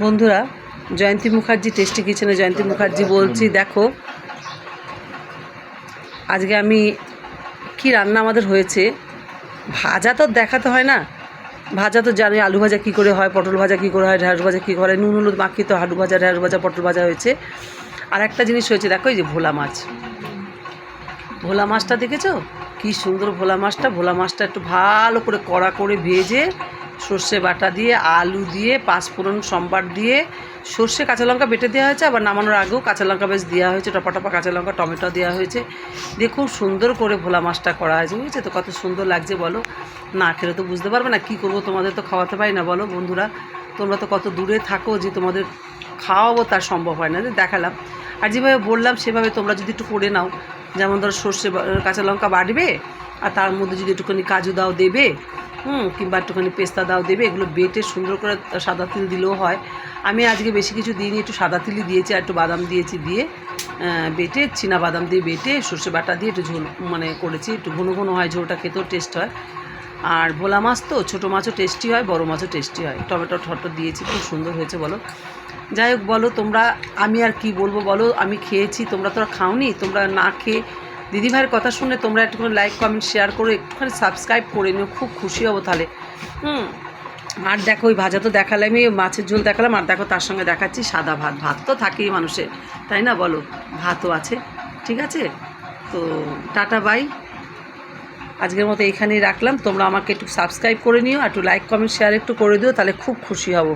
বন্ধুরা, জয়ন্তী মুখার্জি টেস্টি কিচেনে জয়ন্তী মুখার্জি বলছি। দেখো আজকে আমি কি রান্না আমাদের হয়েছে। ভাজা তো দেখাতে হয় না, ভাজা তো জানি, আলু ভাজা কী করে হয়, পটল ভাজা কী করে হয়, ঢ্যাঁড়স ভাজা কী করে, নুন হলুদ মাখিয়ে তো আলু ভাজা, ঢ্যাঁড়স ভাজা, পটল ভাজা হয়েছে। আর একটা জিনিস হয়েছে, দেখো এই যে ভোলা মাছ। ভোলা মাছটা দেখেছো কী সুন্দর ভোলা মাছটা। ভোলা মাছটা একটু ভালো করে কড়া করে ভেজে সর্ষে বাটা দিয়ে, আলু দিয়ে, পাঁচফোড়ন সম্বার দিয়ে, সর্ষে কাঁচা লঙ্কা বেটে দেওয়া হয়েছে, আবার নামানোর আগেও কাঁচা লঙ্কা বেশ দেওয়া হয়েছে, টপা টপা কাঁচা লঙ্কা, টমেটো দেওয়া হয়েছে দিয়ে খুব সুন্দর করে ভোলা মাছটা করা হয়েছে। বুঝেছে তো কত সুন্দর লাগছে বলো। না খেলে তো বুঝতে পারবে না, কী করবো, তোমাদের তো খাওয়াতে পারি না বলো বন্ধুরা। তোমরা তো কত দূরে থাকো যে তোমাদের খাওয়াবো তার সম্ভব হয় না, যে দেখালাম। আর যেভাবে বললাম সেভাবে তোমরা যদি একটু করে নাও, যেমন ধরো সর্ষে কাঁচা লঙ্কা বাটবে, আর তার মধ্যে যদি একটুখানি কাজু দাও দেবে, কিংবা একটুখানি পেস্তা দাও দেবে, এগুলো বেটে সুন্দর করে সাদা তিল দিলেও হয়। আমি আজকে বেশি কিছু দিইনি, একটু সাদা তিলই দিয়েছি আর একটু বাদাম দিয়েছি, দিয়ে বেটে চীনা বাদাম দিয়ে বেটে সর্ষে বাটা দিয়ে একটু ঝোল করেছি। একটু ঘন ঘন হয়, ঝোলটা খেতেও টেস্ট হয়। আর ভোলা মাছ তো ছোটো মাছও টেস্টি হয়, বড় মাছও টেস্টি হয়। টমেটো ঠটো দিয়েছি, খুব সুন্দর হয়েছে বলো। যাই হোক বলো তোমরা, আমি আর কি বলবো বলো। আমি খেয়েছি, তোমরা তো খাওনি। তোমরা না খেয়ে দিদিভাইয়ের কথা শুনে তোমরা একটুখানি লাইক কমেন্ট শেয়ার করে একটুখানি সাবস্ক্রাইব করে নিও, খুব খুশি হবো তাহলে। আর দেখো ওই ভাজা তো দেখালাম, আমি মাছের ঝোল দেখালাম, আর দেখো তার সঙ্গে দেখাচ্ছি সাদা ভাত। ভাত তো থাকেই মানুষের, তাই না বলো, ভাতও আছে। ঠিক আছে, তো টাটা বাই, আজকের মতো এখানেই রাখলাম। তোমরা আমাকে একটু সাবস্ক্রাইব করে নিও, আর একটু লাইক কমেন্ট শেয়ার একটু করে দিও, তাহলে খুব খুশি হব।